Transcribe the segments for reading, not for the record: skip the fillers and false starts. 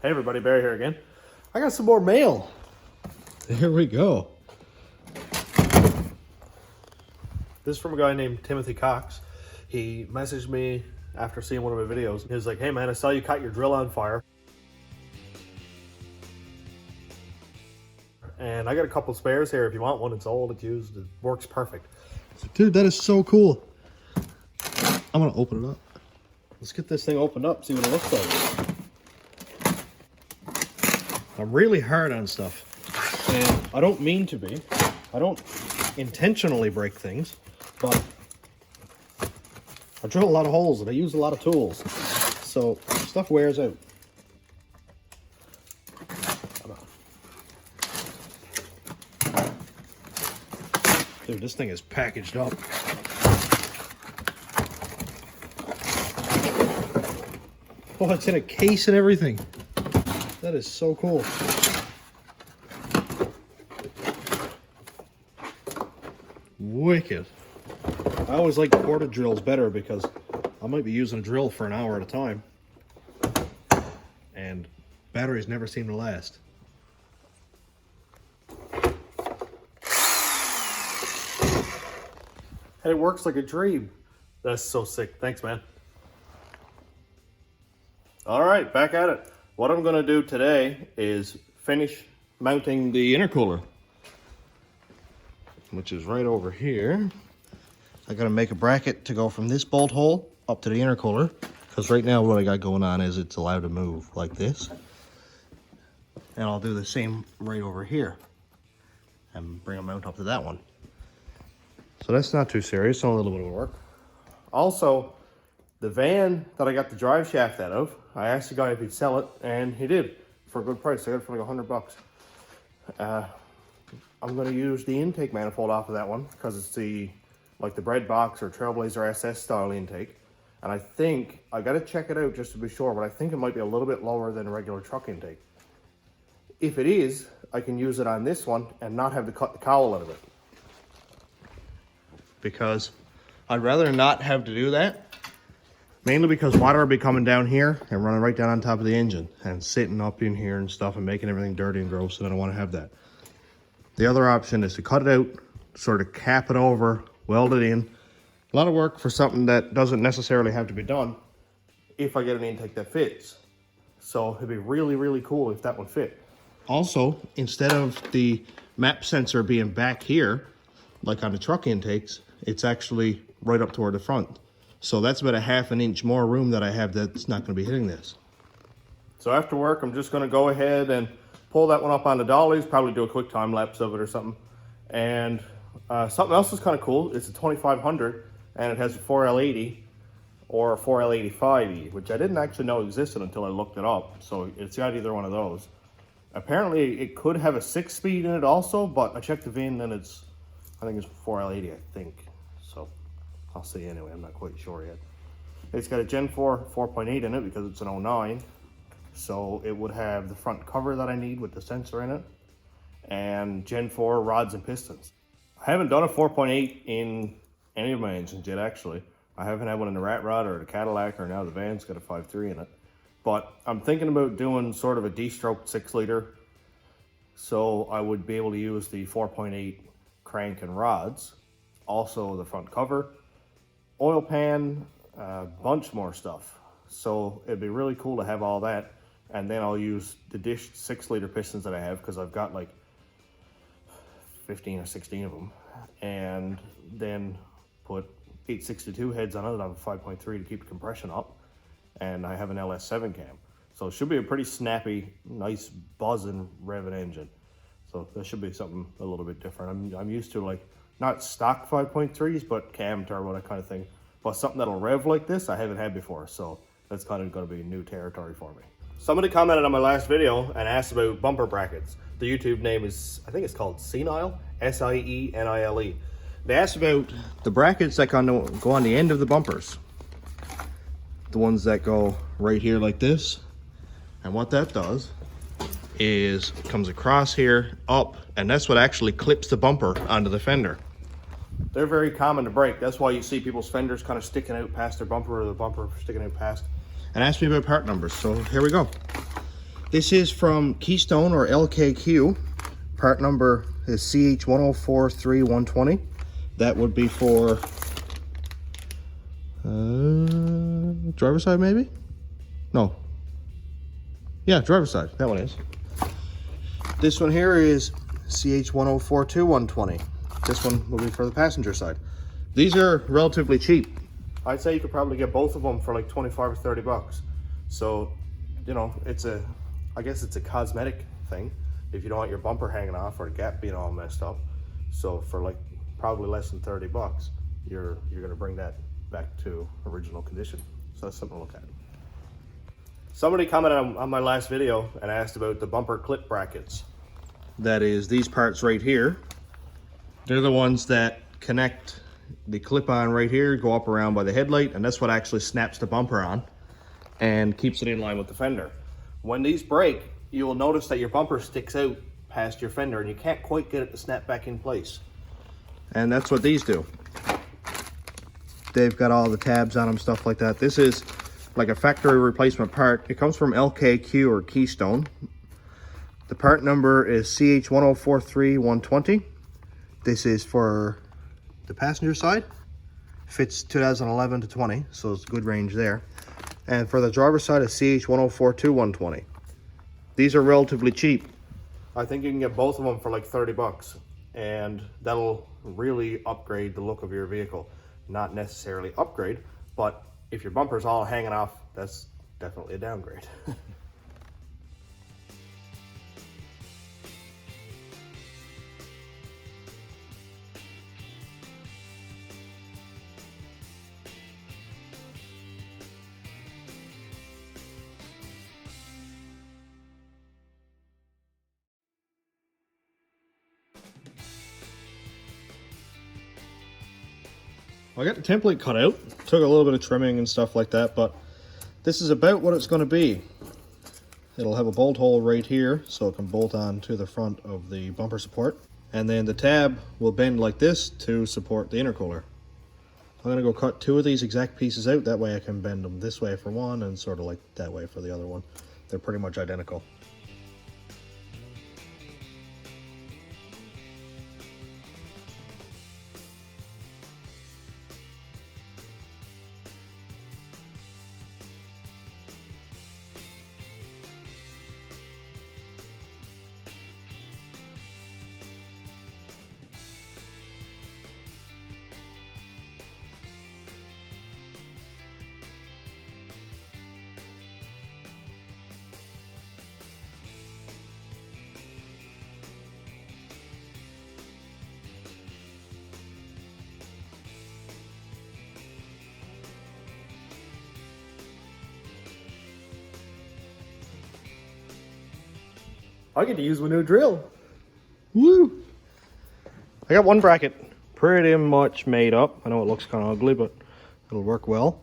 Hey everybody, Barry here again. I got some more mail. Here we go. This is from a guy named Timothy Cox. He messaged me after seeing one of my videos. He was like, hey man, I saw you caught your drill on fire. And I got a couple spares here if you want one. It's old, it's used, it works perfect. Dude, that is so cool. I'm gonna open it up. Let's get this thing opened up, see what it looks like. I'm really hard on stuff, and I don't mean to be. I don't intentionally break things, but I drill a lot of holes and I use a lot of tools, so stuff wears out. Dude, this thing is packaged up. Oh, it's in a case and everything. That is so cool. Wicked. I always like porta drills better because I might be using a drill for an hour at a time. And batteries never seem to last. And it works like a dream. That's so sick. Thanks, man. All right, back at it. What I'm gonna do today is finish mounting the intercooler, which is right over here. I gotta make a bracket to go from this bolt hole up to the intercooler, because right now what I got going on is it's allowed to move like this. And I'll do the same right over here and bring a mount up to that one. So that's not too serious, only a little bit of work. Also, the van that I got the drive shaft out of, I asked the guy if he'd sell it, and he did for a good price. I got it for like $100. I'm going to use the intake manifold off of that one because it's the bread box or Trailblazer SS style intake. And I think, I got to check it out just to be sure, but I think it might be a little bit lower than a regular truck intake. If it is, I can use it on this one and not have to cut the cowl out of it. Because I'd rather not have to do that. Mainly because water will be coming down here and running right down on top of the engine and sitting up in here and stuff and making everything dirty and gross, and I don't want to have that. The other option is to cut it out, sort of cap it over, weld it in. A lot of work for something that doesn't necessarily have to be done if I get an intake that fits. So it'd be really, really cool if that one fit. Also, instead of the map sensor being back here, like on the truck intakes, it's actually right up toward the front. So that's about a ½ an inch more room that I have that's not going to be hitting this. So after work, I'm just going to go ahead and pull that one up on the dollies, probably do a quick time lapse of it or something. And something else is kind of cool. It's a 2500 and it has a 4L80 or a 4L85E, which I didn't actually know existed until I looked it up. So it's got either one of those. Apparently it could have a 6-speed in it also, but I checked the VIN and I think it's 4L80, I think. So I'll see anyway, I'm not quite sure yet. It's got a Gen 4 4.8 in it because it's an 09. So it would have the front cover that I need with the sensor in it and Gen 4 rods and pistons. I haven't done a 4.8 in any of my engines yet, actually. I haven't had one in the Rat Rod or the Cadillac, or now the van's got a 5.3 in it. But I'm thinking about doing sort of a D-stroke 6-liter. So I would be able to use the 4.8 crank and rods, also the front cover, oil pan, a bunch more stuff. So it'd be really cool to have all that. And then I'll use the dished 6-liter pistons that I have, because I've got like 15 or 16 of them. And then put 862 heads on it. I have a 5.3 to keep the compression up. And I have an LS7 cam. So it should be a pretty snappy, nice buzzing revving engine. So that should be something a little bit different. I'm used to like, not stock 5.3s, but cam turbo, that kind of thing. But something that'll rev like this, I haven't had before. So that's kind of going to be new territory for me. Somebody commented on my last video and asked about bumper brackets. The YouTube name is, I think it's called Senile, S-I-E-N-I-L-E. They asked about the brackets that go on the end of the bumpers. The ones that go right here like this. And what that does is comes across here, up, and that's what actually clips the bumper onto the fender. They're very common to break. That's why you see people's fenders kind of sticking out past their bumper, or the bumper sticking out past. And ask me about part numbers, so here we go. This is from Keystone or LKQ. Part number is CH1043-120. That would be for driver's side, maybe? No. Yeah, driver's side. That one is. This one here is CH1042-120. This one will be for the passenger side. These are relatively cheap. I'd say you could probably get both of them for like 25 or 30 bucks. So, you know, I guess it's a cosmetic thing if you don't want your bumper hanging off or the gap being all messed up. So for like probably less than 30 bucks, you're gonna bring that back to original condition. So that's something to look at. Somebody commented on my last video and asked about the bumper clip brackets. That is these parts right here. They're the ones that connect the clip on right here, go up around by the headlight, and that's what actually snaps the bumper on and keeps it in line with the fender. When these break, you will notice that your bumper sticks out past your fender and you can't quite get it to snap back in place. And that's what these do. They've got all the tabs on them, stuff like that. This is like a factory replacement part. It comes from LKQ or Keystone. The part number is CH1043-120. This is for the passenger side. Fits 2011 to 20, so it's a good range there. And for the driver's side is CH1042-120. These are relatively cheap. I think you can get both of them for like 30 bucks, and that'll really upgrade the look of your vehicle. Not necessarily upgrade, but if your bumper's all hanging off, that's definitely a downgrade. Well, I got the template cut out. Took a little bit of trimming and stuff like that, but this is about what it's going to be. It'll have a bolt hole right here, so it can bolt on to the front of the bumper support. And then the tab will bend like this to support the intercooler. I'm going to go cut two of these exact pieces out. That way I can bend them this way for one and sort of like that way for the other one. They're pretty much identical. I get to use my new drill. Woo! I got one bracket pretty much made up. I know it looks kind of ugly, but it'll work well.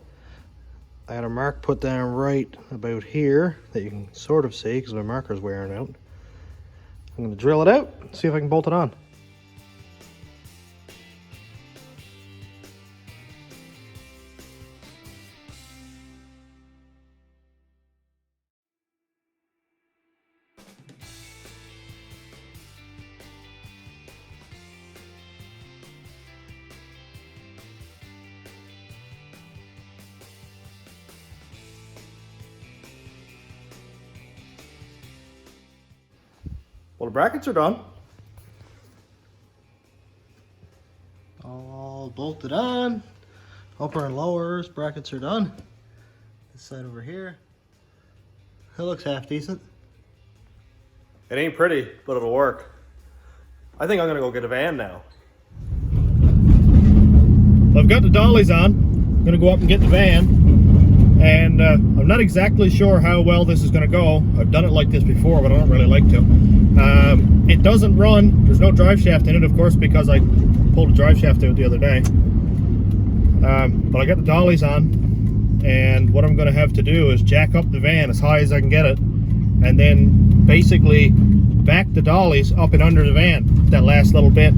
I had a mark put down right about here that you can sort of see because my marker's wearing out. I'm going to drill it out and see if I can bolt it on. Well, the brackets are done. All bolted on. Upper and lowers, brackets are done. This side over here. It looks half decent. It ain't pretty, but it'll work. I think I'm gonna go get a van now. I've got the dollies on. I'm gonna go up and get the van. And I'm not exactly sure how well this is going to go. I've done it like this before, but I don't really like to. It doesn't run. There's no drive shaft in it, of course, because I pulled the drive shaft out the other day. But I got the dollies on, and what I'm going to have to do is jack up the van as high as I can get it, and then basically back the dollies up and under the van, that last little bit,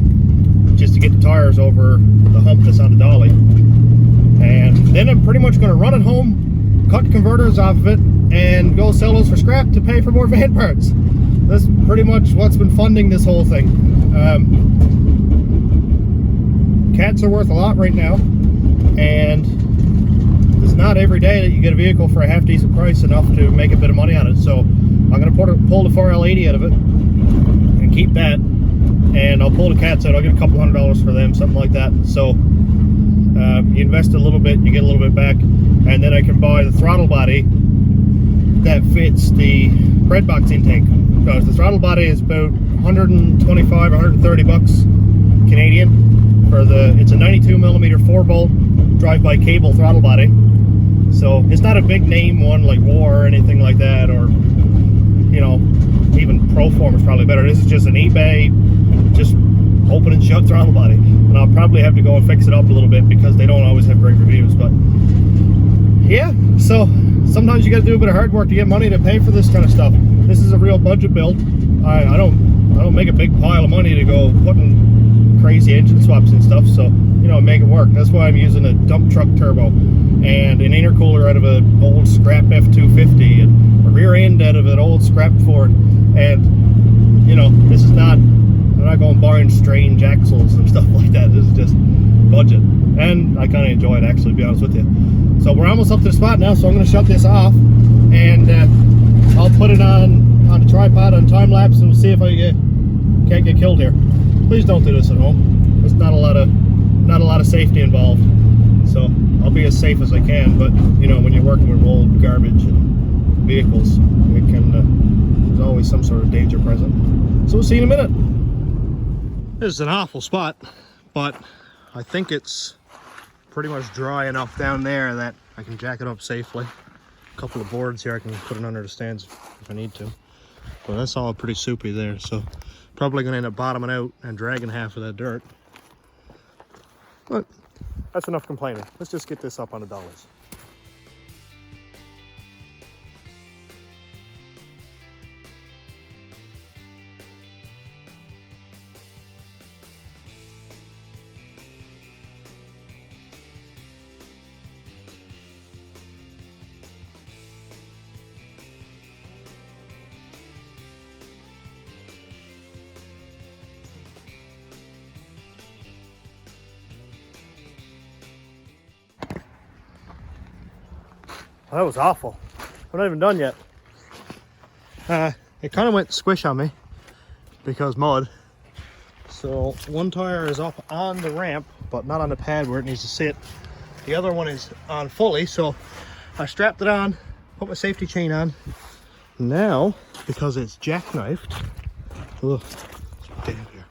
just to get the tires over the hump that's on the dolly. And then I'm pretty much going to run it home, cut converters off of it, and go sell those for scrap to pay for more van parts. That's pretty much what's been funding this whole thing. Cats are worth a lot right now, and it's not every day that you get a vehicle for a half decent price enough to make a bit of money on it. So I'm going to pull the 4L80 out of it and keep that, and I'll pull the cats out. I'll get a couple $100 for them, something like that. So you invest a little bit, you get a little bit back, and then I can buy the throttle body that fits the bread box intake, because the throttle body is about 125 or 130 bucks Canadian for it's a 92mm 4-bolt drive-by cable throttle body. So it's not a big name one like War or anything like that, or you know, even Proform is probably better. This is just an eBay, just open and shut throttle body, and I'll probably have to go and fix it up a little bit because they don't always have great reviews. But yeah, so sometimes you got to do a bit of hard work to get money to pay for this kind of stuff. This is a real budget build. I don't make a big pile of money to go putting crazy engine swaps and stuff, so you know, make it work. That's why I'm using a dump truck turbo and an intercooler out of an old scrap F250 and a rear end out of an old scrap Ford. And you know, this is not, I'm not going buying strange axles and stuff like that. This is just budget, and I kind of enjoy it, actually, to be honest with you. So we're almost up to the spot now, so I'm going to shut this off, and I'll put it on a tripod on time lapse, and we'll see if I can't get killed here. Please don't do this at home. There's not a lot of safety involved, so I'll be as safe as I can. But you know, when you're working with old garbage and vehicles, it can there's always some sort of danger present. So we'll see you in a minute. This is an awful spot, but I think it's pretty much dry enough down there that I can jack it up safely. A couple of boards here, I can put it under the stands if I need to. But that's all pretty soupy there, so probably gonna end up bottoming out and dragging half of that dirt. But that's enough complaining. Let's just get this up on the dollies. Well, that was awful. We're not even done yet. It kind of went squish on me because mud. So one tire is up on the ramp, but not on the pad where it needs to sit. The other one is on fully, so I strapped it on, put my safety chain on. Now, because it's jackknifed, ugh, damn here.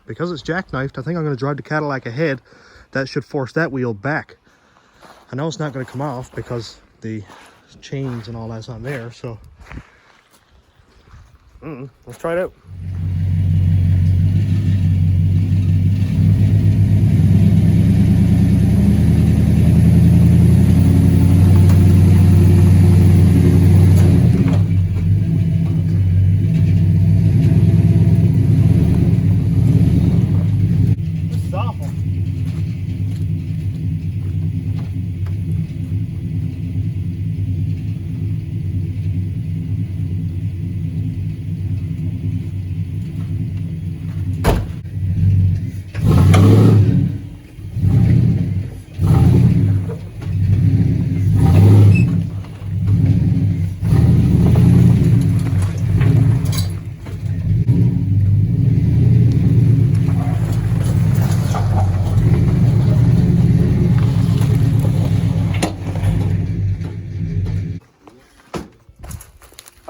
Because it's jackknifed, I think I'm going to drive the Cadillac ahead. That should force that wheel back. I know it's not going to come off because the chains and all that's on there, so let's try it out. This is awful.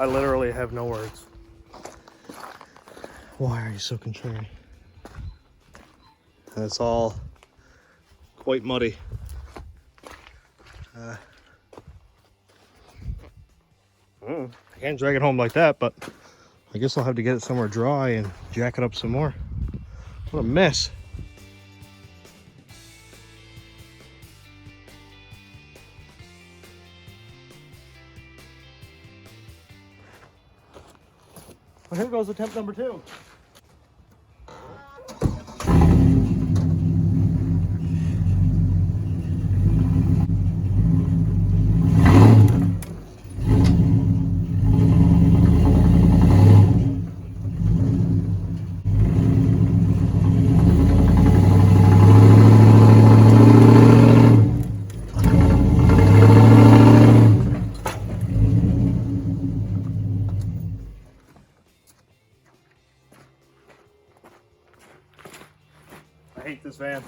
I literally have no words. Why are you so contrary? And it's all quite muddy. I can't drag it home like that, but I guess I'll have to get it somewhere dry and jack it up some more. What a mess. Well, here goes attempt number 2. hate this van.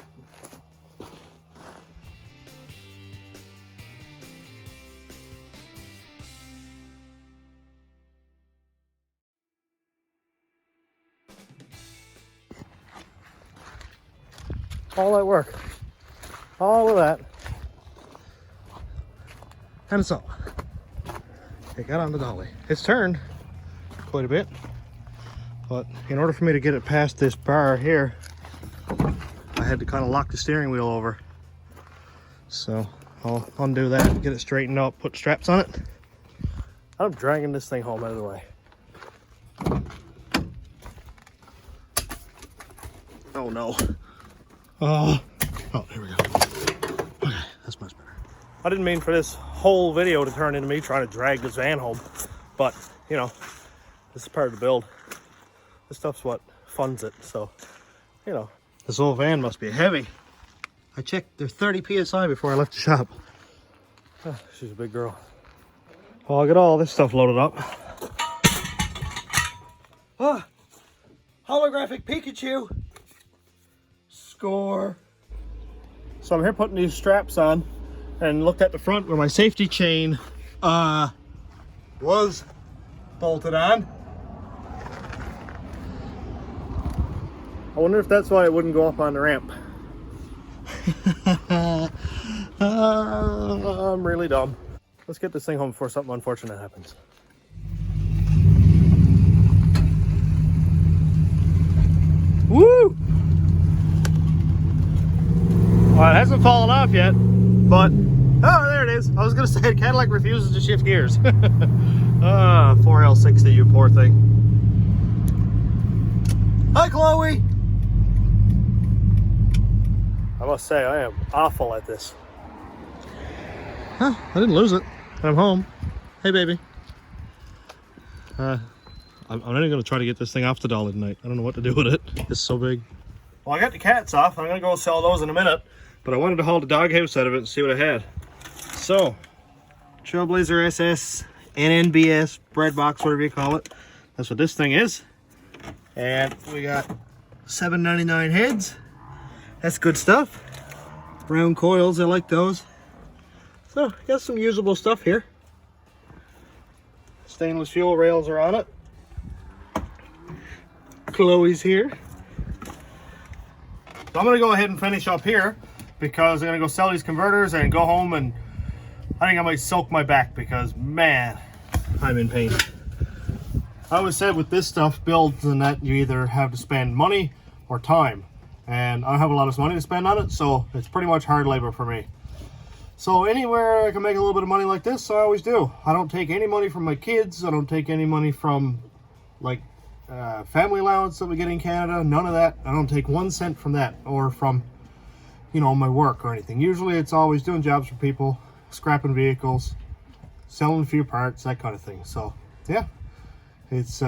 All that work, all of that, and it's all. It got on the dolly. It's turned quite a bit, but in order for me to get it past this bar here, I had to kind of lock the steering wheel over. So I'll undo that, get it straightened up, put straps on it. I'm dragging this thing home out of the way. Oh no. Oh, here we go. Okay, that's much better. I didn't mean for this whole video to turn into me trying to drag this van home, but you know, this is part of the build. This stuff's what funds it, so you know. This old van must be heavy. I checked, they're 30 psi before I left the shop. Oh, she's a big girl. Well, I'll get all this stuff loaded up. Ah, holographic Pikachu. Score. So I'm here putting these straps on and looked at the front where my safety chain was bolted on. I wonder if that's why it wouldn't go up on the ramp. I'm really dumb. Let's get this thing home before something unfortunate happens. Woo! Well, it hasn't fallen off yet, but oh, there it is. I was gonna say Cadillac refuses to shift gears. 4L60, you poor thing. Hi, Chloe. I must say I am awful at this. Huh? I didn't lose it. I'm home. Hey, baby. I'm not even gonna try to get this thing off the dolly tonight. I don't know what to do with it. It's so big. Well, I got the cats off. I'm gonna go sell those in a minute. But I wanted to haul the doghouse out of it and see what I had. So, Trailblazer SS, NNBS, bread box, whatever you call it. That's what this thing is. And we got $7.99 heads. That's good stuff. Round coils, I like those. So, got some usable stuff here. Stainless fuel rails are on it. Chloe's here. So I'm gonna go ahead and finish up here, because I'm gonna go sell these converters and go home, and I think I might soak my back because, man, I'm in pain. I always said with this stuff, builds and that, you either have to spend money or time. And I don't have a lot of money to spend on it, so it's pretty much hard labor for me. So anywhere I can make a little bit of money like this, I always do. I don't take any money from my kids. I don't take any money from, like, family allowance that we get in Canada. None of that. I don't take 1 cent from that, or from, you know, my work or anything. Usually it's always doing jobs for people, scrapping vehicles, selling a few parts, that kind of thing. So yeah, it's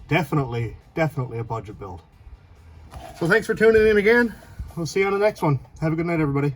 definitely a budget build. So thanks for tuning in again. We'll see you on the next one. Have a good night, everybody.